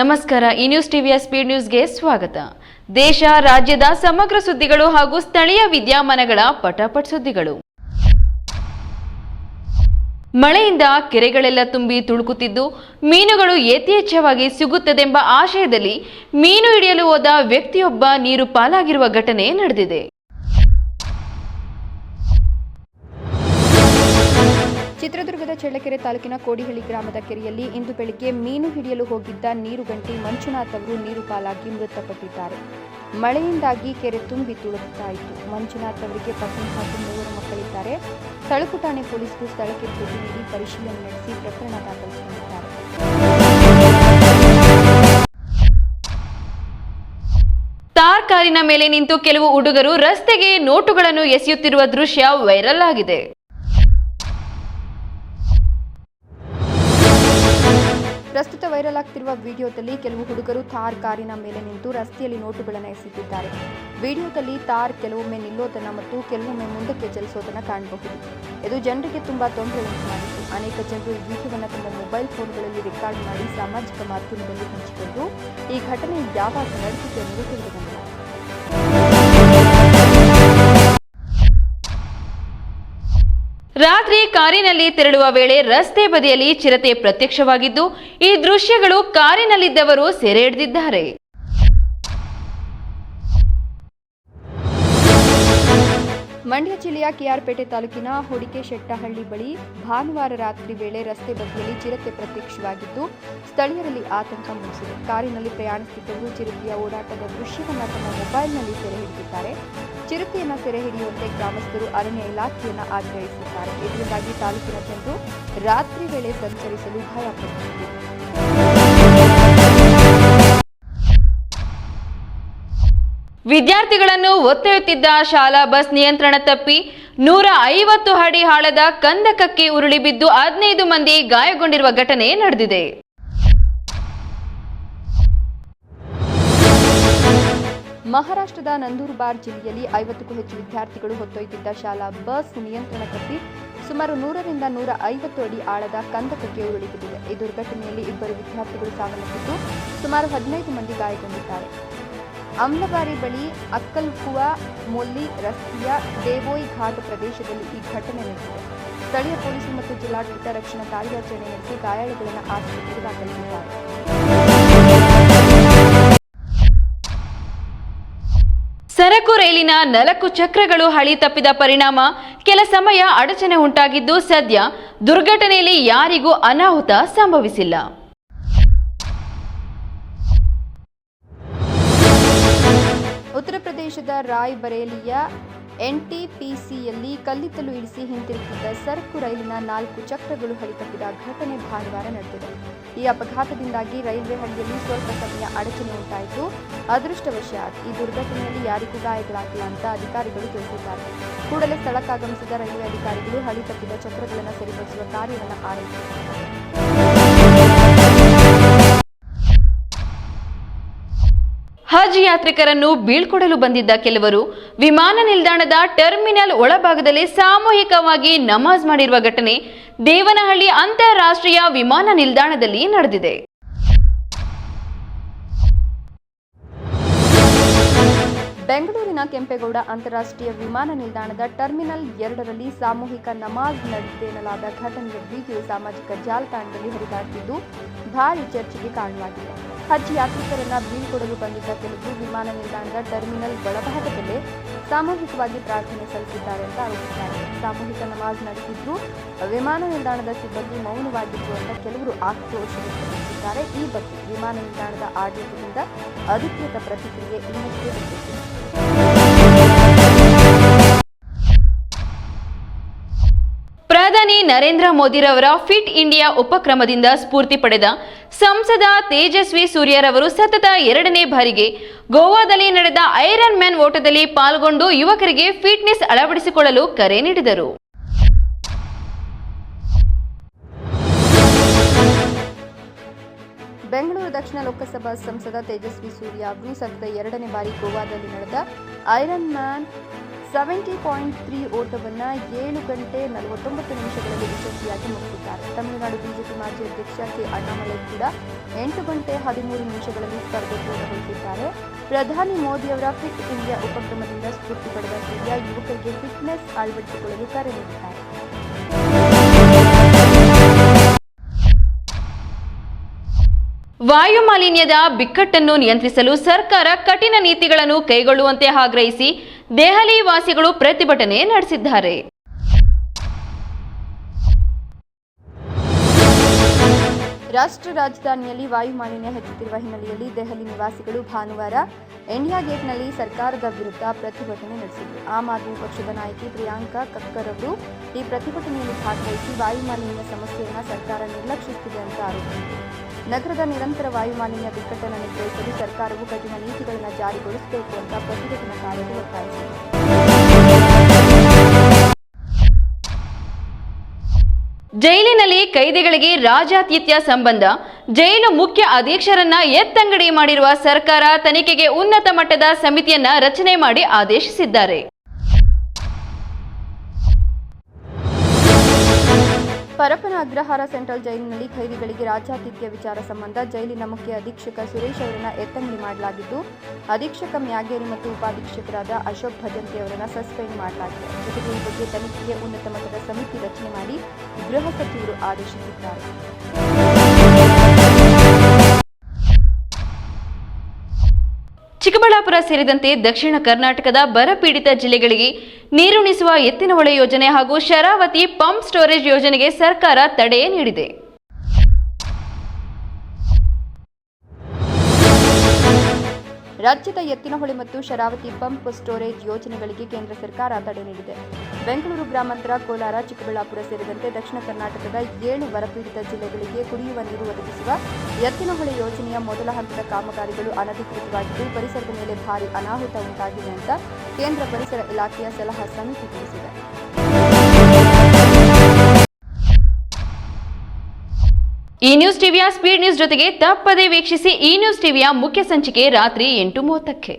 ನಮಸ್ಕಾರ. ಈ ನ್ಯೂಸ್ ಟಿವಿಯ ಸ್ಪೀಡ್ ನ್ಯೂಸ್ಗೆ ಸ್ವಾಗತ. ದೇಶ ರಾಜ್ಯದ ಸಮಗ್ರ ಸುದ್ದಿಗಳು ಹಾಗೂ ಸ್ಥಳೀಯ ವಿದ್ಯಮಾನಗಳ ಪಟಾಪಟ್ ಸುದ್ದಿಗಳು. ಮಳೆಯಿಂದ ಕೆರೆಗಳೆಲ್ಲ ತುಂಬಿ ತುಳುಕುತ್ತಿದ್ದು ಮೀನುಗಳು ಯಥೇಚ್ಛವಾಗಿ ಸಿಗುತ್ತದೆಂಬ ಆಶಯದಲ್ಲಿ ಮೀನು ಹಿಡಿಯಲು ಹೋದ ವ್ಯಕ್ತಿಯೊಬ್ಬ ನೀರು ಪಾಲಾಗಿರುವ ಘಟನೆ ನಡೆದಿದೆ. ಚಿತ್ರದುರ್ಗದ ಚಳ್ಳಕೆರೆ ತಾಲೂಕಿನ ಕೋಡಿಹಳ್ಳಿ ಗ್ರಾಮದ ಕೆರೆಯಲ್ಲಿ ಇಂದು ಬೆಳಗ್ಗೆ ಮೀನು ಹಿಡಿಯಲು ಹೋಗಿದ್ದ ನೀರುಗಂಟಿ ಮಂಜುನಾಥ್ ಅವರು ನೀರು ಪಾಲಾಗಿ ಮೃತಪಟ್ಟಿದ್ದಾರೆ. ಮಳೆಯಿಂದಾಗಿ ಕೆರೆ ತುಂಬಿ ತುಳುಕುತ್ತಾ ಇತ್ತು. ಮಂಜುನಾಥ್ ಅವರಿಗೆ ಪತ್ನಿ ಹಾಗೂ 3 ಮಕ್ಕಳಿದ್ದಾರೆ. ತಳಕು ಠಾಣೆ ಪೊಲೀಸರು ಸ್ಥಳಕ್ಕೆ ಭೇಟಿ ನೀಡಿ ಪರಿಶೀಲನೆ ನಡೆಸಿ ಪ್ರಕರಣ ದಾಖಲಿಸಿಕೊಂಡಿದ್ದಾರೆ. ತಾರ್ ಕಾರಿನ ಮೇಲೆ ನಿಂತು ಕೆಲವು ಹುಡುಗರು ರಸ್ತೆಗೆ ನೋಟುಗಳನ್ನು ಎಸೆಯುತ್ತಿರುವ ದೃಶ್ಯ ವೈರಲ್ ಆಗಿದೆ. ಪ್ರಸ್ತುತ ವೈರಲ್ ಆಗ್ತಿರುವ ವಿಡಿಯೋದಲ್ಲಿ ಕೆಲವು ಹುಡುಗರು ಥಾರ್ ಕಾರಿನ ಮೇಲೆ ನಿಂತು ರಸ್ತೆಯಲ್ಲಿ ನೋಟುಗಳನ್ನು ಎಸೆದಿದ್ದಾರೆ. ವಿಡಿಯೋದಲ್ಲಿ ಥಾರ್ ಕೆಲವೊಮ್ಮೆ ನಿಲ್ಲೋದನ್ನ ಮತ್ತು ಕೆಲವೊಮ್ಮೆ ಮುಂದಕ್ಕೆ ಚಲಿಸೋದನ್ನ ಕಾಣಬಹುದು. ಇದು ಜನರಿಗೆ ತುಂಬಾ ತೊಂದರೆ ಉಂಟು ಮಾಡಿತು. ಅನೇಕ ಜನರು ಈ ವಿಡಿಯೋವನ್ನು ತಮ್ಮ ಮೊಬೈಲ್ ಫೋನ್ಗಳಲ್ಲಿ ರೆಕಾರ್ಡ್ ಮಾಡಿ ಸಾಮಾಜಿಕ ಮಾಧ್ಯಮದಲ್ಲಿ ಹಂಚಿಕೊಂಡು ಈ ಘಟನೆ ಯಾವಾಗ ನಡೆದಿದೆ ಎಂದು ತಿಳಿದುಬಂದಿದೆ. ರಾತ್ರಿ ಕಾರಿನಲ್ಲಿ ತೆರಳುವ ವೇಳೆ ರಸ್ತೆ ಬದಿಯಲ್ಲಿ ಚಿರತೆ ಪ್ರತ್ಯಕ್ಷವಾಗಿದ್ದು ಈ ದೃಶ್ಯಗಳು ಕಾರಿನಲ್ಲಿದ್ದವರು ಸೆರೆ ಹಿಡಿದಿದ್ದಾರೆ. ಮಂಡ್ಯ ಜಿಲ್ಲೆಯ ಕೆಆರ್ಪೇಟೆ ತಾಲೂಕಿನ ಹೊಡಿಕೆಶೆಟ್ಟಹಳ್ಳಿ ಬಳಿ ಭಾನುವಾರ ರಾತ್ರಿ ವೇಳೆ ರಸ್ತೆ ಬದಿಯಲ್ಲಿ ಚಿರತೆ ಪ್ರತ್ಯಕ್ಷವಾಗಿದ್ದು ಸ್ಥಳೀಯರಲ್ಲಿ ಆತಂಕ ಮೂಡಿಸಿದೆ. ಕಾರಿನಲ್ಲಿ ಪ್ರಯಾಣಿಸುತ್ತಿದ್ದವರು ಚಿರತೆಯ ಓಡಾಟದ ದೃಶ್ಯವನ್ನು ತಮ್ಮ ಮೊಬೈಲ್ನಲ್ಲಿ ಸೆರೆ ಹಿಡಿದಿದ್ದಾರೆ. ಚಿರತೆಯನ್ನು ಸೆರೆ ಹಿಡಿಯುವಂತೆ ಗ್ರಾಮಸ್ಥರು ಅರಣ್ಯ ಇಲಾಖೆಯನ್ನು ಆಗ್ರಹಿಸಿದ್ದಾರೆ. ಇದರಿಂದಾಗಿ ತಾಲೂಕಿನ ಜನರು ರಾತ್ರಿ ವೇಳೆ ಸಂಚರಿಸಲು ಭಯಪಡುತ್ತಿದ್ದಾರೆ. ವಿದ್ಯಾರ್ಥಿಗಳನ್ನು ಒತ್ತೊಯ್ಯುತ್ತಿದ್ದ ಶಾಲಾ ಬಸ್ ನಿಯಂತ್ರಣ ತಪ್ಪಿ 150 ಅಡಿ ಆಳದ ಕಂದಕಕ್ಕೆ ಉರುಳಿ ಬಿದ್ದು 15 ಮಂದಿ ಗಾಯಗೊಂಡಿರುವ ಘಟನೆ ನಡೆದಿದೆ. ಮಹಾರಾಷ್ಟ್ರದ ನಂದೂರ್ಬಾರ್ ಜಿಲ್ಲೆಯಲ್ಲಿ 50ಕ್ಕೂ ಹೆಚ್ಚು ವಿದ್ಯಾರ್ಥಿಗಳು ಹೊತ್ತೊಯ್ಯುತ್ತಿದ್ದ ಶಾಲಾ ಬಸ್ ನಿಯಂತ್ರಣ ತಪ್ಪಿ ಸುಮಾರು 100 ರಿಂದ 150 ಅಡಿ ಆಳದ ಕಂದಕಕ್ಕೆ ಉರುಳಿ ಬಿದ್ದಿದೆ. ಈ ದುರ್ಘಟನೆಯಲ್ಲಿ 2 ವಿದ್ಯಾರ್ಥಿಗಳು ಸಾವನ್ನಪ್ಪಿದ್ದು ಸುಮಾರು 15 ಮಂದಿ ಗಾಯಗೊಂಡಿದ್ದಾರೆ. ಅಮ್ಲಬಾರಿ ಬಳಿ ಅಕ್ಕಲ್ಕುವಾ ಮೊಲ್ಲಿ ರಸ್ತೆಯ ದೇವೋಯ್ ಘಾಟ್ ಪ್ರದೇಶದಲ್ಲಿ ಈ ಘಟನೆ ನಡೆದಿದೆ. ಸ್ಥಳೀಯ ಪೊಲೀಸರು ಮತ್ತು ಜಿಲ್ಲಾಡಳಿತ ರಕ್ಷಣಾ ಕಾರ್ಯಾಚರಣೆ ನಡೆಸಿ ಗಾಯಾಳುಗಳನ್ನು ಆಸ್ಪತ್ರೆಗೆ ದಾಖಲಿಸಿದ್ದಾರೆ. ಸರಕು ರೈಲಿನ 4 ಚಕ್ರಗಳು ಹಳಿ ತಪ್ಪಿದ ಪರಿಣಾಮ ಕೆಲ ಸಮಯ ಅಡಚಣೆ ಉಂಟಾಗಿದ್ದು ಸದ್ಯ ದುರ್ಘಟನೆಯಲ್ಲಿ ಯಾರಿಗೂ ಅನಾಹುತ ಸಂಭವಿಸಿಲ್ಲ. ಉತ್ತರ ಪ್ರದೇಶದ ರಾಯ್ ಬರೇಲಿಯ ಎನ್ಟಿಪಿಸಿಯಲ್ಲಿ ಕಲ್ಲಿದ್ದಲು ಇಳಿಸಿ ಹಿಂತಿರುಗುತ್ತಿದ್ದ ಸರಕು ರೈಲಿನ 4 ಚಕ್ರಗಳು ಹಳಿ ತಪ್ಪಿದ ಘಟನೆ ಭಾನುವಾರ ನಡೆದಿದೆ. ಈ ಅಪಘಾತದಿಂದಾಗಿ ರೈಲ್ವೆ ಹಳಿಯಲ್ಲಿ ಸ್ವಲ್ಪ ಸಮಯ ಅಡಚಣೆ ಉಂಟಾಯಿತು. ಅದೃಷ್ಟವಶಾತ್ ಈ ದುರ್ಘಟನೆಯಲ್ಲಿ ಯಾರಿಗೂ ಗಾಯಗಳಾಗಿಲ್ಲ ಅಂತ ಅಧಿಕಾರಿಗಳು ತಿಳಿಸಿದ್ದಾರೆ. ಕೂಡಲೇ ಸ್ಥಳಕ್ಕಾಗಮಿಸಿದ ರೈಲ್ವೆ ಅಧಿಕಾರಿಗಳು ಹಳಿ ತಪ್ಪಿದ ಚಕ್ರಗಳನ್ನು ಸರಿಪಡಿಸುವ ಕಾರ್ಯವನ್ನು ಆರಂಭಿಸಿದ್ದಾರೆ. ಹಜ್ ಯಾತ್ರಿಕರನ್ನು ಬೀಳ್ಕೊಡಲು ಬಂದಿದ್ದ ಕೆಲವರು ವಿಮಾನ ನಿಲ್ದಾಣದ ಟರ್ಮಿನಲ್ ಒಳಭಾಗದಲ್ಲಿ ಸಾಮೂಹಿಕವಾಗಿ ನಮಾಜ್ ಮಾಡಿರುವ ಘಟನೆ ದೇವನಹಳ್ಳಿ ಅಂತಾರಾಷ್ಟ್ರೀಯ ವಿಮಾನ ನಿಲ್ದಾಣದಲ್ಲಿ ನಡೆದಿದೆ. ಬೆಂಗಳೂರಿನ ಕೆಂಪೇಗೌಡ ಅಂತಾರಾಷ್ಟ್ರೀಯ ವಿಮಾನ ನಿಲ್ದಾಣದ ಟರ್ಮಿನಲ್ 2ರಲ್ಲಿ ಸಾಮೂಹಿಕ ನಮಾಜ್ ನಡೆದಿದೆ ಎನ್ನಲಾದ ಘಟನೆಯ ವಿಡಿಯೋ ಸಾಮಾಜಿಕ ಜಾಲತಾಣದಲ್ಲಿ ಹರಿದಾಡುತ್ತಿದ್ದು ಭಾರೀ ಚರ್ಚೆಗೆ ಕಾರಣವಾಗಿದೆ. ಹಜ್ ಯಾತ್ರಿಕರನ್ನ ಬೀಳ್ಕೊಡಲು ಬಂದಿದ್ದ ಕೆಲವರು ವಿಮಾನ ನಿಲ್ದಾಣದ ಟರ್ಮಿನಲ್ ಒಳಭಾಗದಲ್ಲೇ ಸಾಮೂಹಿಕವಾಗಿ ಪ್ರಾರ್ಥನೆ ಸಲ್ಲಿಸಿದ್ದಾರೆ ಅಂತ ಆರೋಪಿಸಿದ್ದಾರೆ. ಸಾಮೂಹಿಕ ನಮಾಜ್ ನಡೆಸಿದ್ರು ವಿಮಾನ ನಿಲ್ದಾಣದ ಸಿಬ್ಬಂದಿ ಮೌನವಾಗಿದ್ರು ಅಂತ ಕೆಲವರು ಆಕ್ರೋಶ ವ್ಯಕ್ತಪಡಿಸಿದ್ದಾರೆ. ಈ ಬಗ್ಗೆ ವಿಮಾನ ನಿಲ್ದಾಣದ ಆಡಳಿತದಿಂದ ಅಧಿಕೃತ ಪ್ರತಿಕ್ರಿಯೆ ಇನ್ನಷ್ಟೇ ಬಂದಿದೆ. ಪ್ರಧಾನಿ ನರೇಂದ್ರ ಮೋದಿರವರ ಫಿಟ್ ಇಂಡಿಯಾ ಉಪಕ್ರಮದಿಂದ ಸ್ಫೂರ್ತಿ ಪಡೆದ ಸಂಸದ ತೇಜಸ್ವಿ ಸೂರ್ಯರವರು ಸತತ 2ನೇ ಬಾರಿಗೆ ಗೋವಾದಲ್ಲಿ ನಡೆದ ಐರನ್ ಮ್ಯಾನ್ ಓಟದಲ್ಲಿ ಪಾಲ್ಗೊಂಡು ಯುವಕರಿಗೆ ಫಿಟ್ನೆಸ್ ಅಳವಡಿಸಿಕೊಳ್ಳಲು ಕರೆ ನೀಡಿದರು. ಬೆಂಗಳೂರು ದಕ್ಷಿಣ ಲೋಕಸಭಾ ಸಂಸದ ತೇಜಸ್ವಿ ಸೂರ್ಯ ಅವರು ಸತತ 2ನೇ ಬಾರಿ ಗೋವಾದಲ್ಲಿ ನಡೆದ ಐರನ್ ಮ್ಯಾನ್ 70.3 ಓಟವನ್ನು 7 ಗಂಟೆ 49 ನಿಮಿಷಗಳಲ್ಲಿ ಯಶಸ್ವಿಯಾಗಿ ಮುಗಿಸಿದ್ದಾರೆ. ತಮಿಳುನಾಡು ಬಿಜೆಪಿ ಮಾಜಿ ಅಧ್ಯಕ್ಷ ಕೆ. ಅಣ್ಣಾಮಲೈ ಕೂಡ 8 ಗಂಟೆ 13 ನಿಮಿಷಗಳಲ್ಲಿ ಸ್ಪರ್ಧೆ ಪೂರ್ಣಗೊಳಿಸಿದ್ದಾರೆ. ಪ್ರಧಾನಿ ಮೋದಿಯವರ ಫಿಟ್ ಇಂಡಿಯಾ ಉಪಕ್ರಮದಿಂದ ಸ್ಫೂರ್ತಿ ಪಡೆದ ಸೂರ್ಯ ಯುವಕರಿಗೆ ಫಿಟ್ನೆಸ್ ಅಳವಡಿಸಿಕೊಳ್ಳಲು ಕರೆ ನೀಡಿದ್ದಾರೆ. ವಾಯು ಮಾಲಿನ್ಯದ ಬಿಕ್ಕಟ್ಟನ್ನು ನಿಯಂತ್ರಿಸಲು ಸರ್ಕಾರ ಕಠಿಣ ನೀತಿಗಳನ್ನು ಕೈಗೊಳ್ಳುವಂತೆ ಆಗ್ರಹಿಸಿ ದೆಹಲಿ ವಾಸಿಗಳು ಪ್ರತಿಭಟನೆ ನಡೆಸಿದ್ದಾರೆ. ರಾಷ್ಟ್ರ ರಾಜಧಾನಿಯಲ್ಲಿ ವಾಯು ಮಾಲಿನ್ಯ ಹೆಚ್ಚುತ್ತಿರುವ ಹಿನ್ನೆಲೆಯಲ್ಲಿ ದೆಹಲಿ ನಿವಾಸಿಗಳು ಭಾನುವಾರ ಇಂಡಿಯಾ ಗೇಟ್ನಲ್ಲಿ ಸರ್ಕಾರದ ವಿರುದ್ಧ ಪ್ರತಿಭಟನೆ ನಡೆಸಿದರು. ಆಮ್ ಆದ್ಮಿ ಪಕ್ಷದ ನಾಯಕಿ ಪ್ರಿಯಾಂಕಾ ಕಕ್ಕರ್ ಅವರು ಈ ಪ್ರತಿಭಟನೆಯಲ್ಲಿ ಭಾಗವಹಿಸಿ ವಾಯು ಮಾಲಿನ್ಯ ಸಮಸ್ಯೆಯನ್ನು ಸರ್ಕಾರ ನಿರ್ಲಕ್ಷಿಸುತ್ತಿದೆ ಅಂತ ಆರೋಪಿಸಿದರು. ನಗರದ ನಿರಂತರ ವಾಯು ಮಾಲಿನ್ಯ ಬಿಕ್ಕಟ್ಟನ್ನು ನಿಗ್ರಹಿಸಲು ಸರ್ಕಾರವು ಕಠಿಣ ನೀತಿಗಳನ್ನು ಜಾರಿಗೊಳಿಸಬೇಕು ಅಂತ ಪ್ರತಿಭಟನಾಕಾರರು ಒತ್ತಾಯಿಸಿದರು. ಜೈಲಿನಲ್ಲಿ ಕೈದಿಗಳಿಗೆ ರಾಜಾತಿಥ್ಯ ಸಂಬಂಧ ಜೈಲು ಮುಖ್ಯ ಅಧೀಕ್ಷರನ್ನ ಎತ್ತಂಗಡಿ ಮಾಡಿರುವ ಸರ್ಕಾರ ತನಿಖೆಗೆ ಉನ್ನತ ಮಟ್ಟದ ಸಮಿತಿಯನ್ನ ರಚನೆ ಮಾಡಿ ಆದೇಶಿಸಿದ್ದಾರೆ. ಪರಪ್ಪನ ಅಗ್ರಹಾರ ಸೆಂಟ್ರಲ್ ಜೈಲಿನಲ್ಲಿ ಖೈದಿಗಳಿಗೆ ರಾಜ್ಯಾತಿಥ್ಯ ವಿಚಾರ ಸಂಬಂಧ ಜೈಲಿನ ಮುಖ್ಯ ಅಧೀಕ್ಷಕ ಸುರೇಶ್ ಅವರನ್ನು ಎತ್ತಂಗಡಿ ಮಾಡಲಾಗಿದ್ದು, ಅಧೀಕ್ಷಕ ಮ್ಯಾಗೇರಿ ಮತ್ತು ಉಪಾಧೀಕ್ಷಕರಾದ ಅಶೋಕ್ ಭಜಂತಿ ಅವರನ್ನು ಸಸ್ಪೆಂಡ್ ಮಾಡಲಾಗಿದೆ. ಜೊತೆಗೆ ಈ ಬಗ್ಗೆ ತನಿಖೆಗೆ ಉನ್ನತ ಮಟ್ಟದ ಸಮಿತಿ ರಚನೆ ಮಾಡಿ ಗೃಹ ಸಚಿವರು ಆದೇಶಿಸಿದ್ದಾರೆ. ಚಿಕ್ಕಬಳ್ಳಾಪುರ ಸೇರಿದಂತೆ ದಕ್ಷಿಣ ಕರ್ನಾಟಕದ ಬರಪೀಡಿತ ಜಿಲ್ಲೆಗಳಿಗೆ ನೀರುಣಿಸುವ ಎತ್ತಿನ ಹೊಳೆ ಯೋಜನೆ ಹಾಗೂ ಶರಾವತಿ ಪಂಪ್ ಸ್ಟೋರೇಜ್ ಯೋಜನೆಗೆ ಸರ್ಕಾರ ತಡೆ ನೀಡಿದೆ. ರಾಜ್ಯದ ಎತ್ತಿನಹೊಳೆ ಮತ್ತು ಶರಾವತಿ ಪಂಪ್ ಸ್ಟೋರೇಜ್ ಯೋಜನೆಗಳಿಗೆ ಕೇಂದ್ರ ಸರ್ಕಾರ ತಡೆ ನೀಡಿದೆ. ಬೆಂಗಳೂರು ಗ್ರಾಮಾಂತರ, ಕೋಲಾರ, ಚಿಕ್ಕಬಳ್ಳಾಪುರ ಸೇರಿದಂತೆ ದಕ್ಷಿಣ ಕರ್ನಾಟಕದ 7 ಬರಪೀಡಿತ ಜಿಲ್ಲೆಗಳಿಗೆ ಕುಡಿಯುವ ನೀರು ಒದಗಿಸುವ ಎತ್ತಿನಹೊಳೆ ಯೋಜನೆಯ ಮೊದಲ ಹಂತದ ಕಾಮಗಾರಿಗಳು ಅನಧಿಕೃತವಾಗಿದ್ದು ಪರಿಸರದ ಮೇಲೆ ಭಾರಿ ಅನಾಹುತ ಉಂಟಾಗಿದೆ ಅಂತ ಕೇಂದ್ರ ಪರಿಸರ ಇಲಾಖೆಯ ಸಲಹಾ ಸಮಿತಿ ತಿಳಿಸಿದೆ. ಈ ನ್ಯೂಸ್ ಟಿವಿಯ ಸ್ಪೀಡ್ ನ್ಯೂಸ್ ಜೊತೆಗೆ ತಪ್ಪದೇ ವೀಕ್ಷಿಸಿ. ಈ ನ್ಯೂಸ್ ಟಿವಿಯ ಮುಖ್ಯ ಸಂಚಿಕೆ ರಾತ್ರಿ 8:30ಕ್ಕೆ.